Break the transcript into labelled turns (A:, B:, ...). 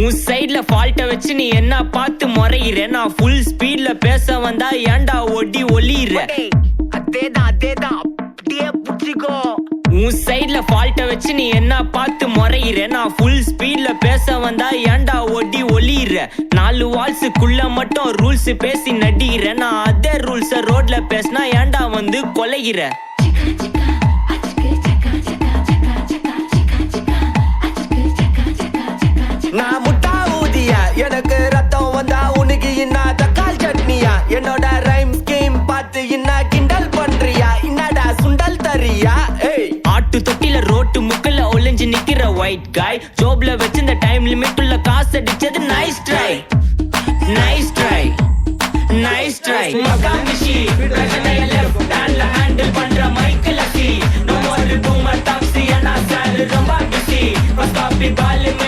A: உன் சைட்ல ஃபால்ட்ட வச்சு நீ என்ன பார்த்து முறையிற. நான் ஃபுல் ஸ்பீட்ல பேச வந்தா ஏன்டா ஒடி ஒளியிற.
B: அதேதான் அப்படியே புடிச்சிக்கோ.
A: உன் சைட்ல ஃபால்ட்ட வச்சு நீ என்ன பார்த்து முறையிற. நான் ஃபுல் ஸ்பீட்ல பேச வந்தா ஏன்டா ஒடி ஒளியிற. 4 வால்ஸுக்குள்ள மட்டும் ரூல்ஸ் பேசி நடிகிற. நான் அதே ரூல்ஸ ரோட்ல பேசினா ஏன்டா வந்து கொலைகிற.
B: நான் முட்டா ஊதியா, எனக்கு ரத்தம் வந்தா உனக்கு என்ன தக்காள் சட்னியா. என்னோட ரைம் ஸ்கீம் பார்த்து என்ன கிண்டல் பண்றியா. என்னடா சுண்டல் தரியா.
A: ஆட்டு தொட்டில ரோட்டு முக்கல ஒளிஞ்சு நிக்கிற ஒயிட் காய். ஜோப்ல வச்சு இந்த டைம் லிமிட் உள்ள காசு அடிச்சது nice try nice try nice try. மகாமிஷி பிரச்சனைய லெஃப்ட் ஹேண்ட்ல ஹேண்டில் பண்ற Michael lucky. No more to my taxi and I ரொம்ப பிஸி. ஃபர்ஸ்ட் காப்பி பால்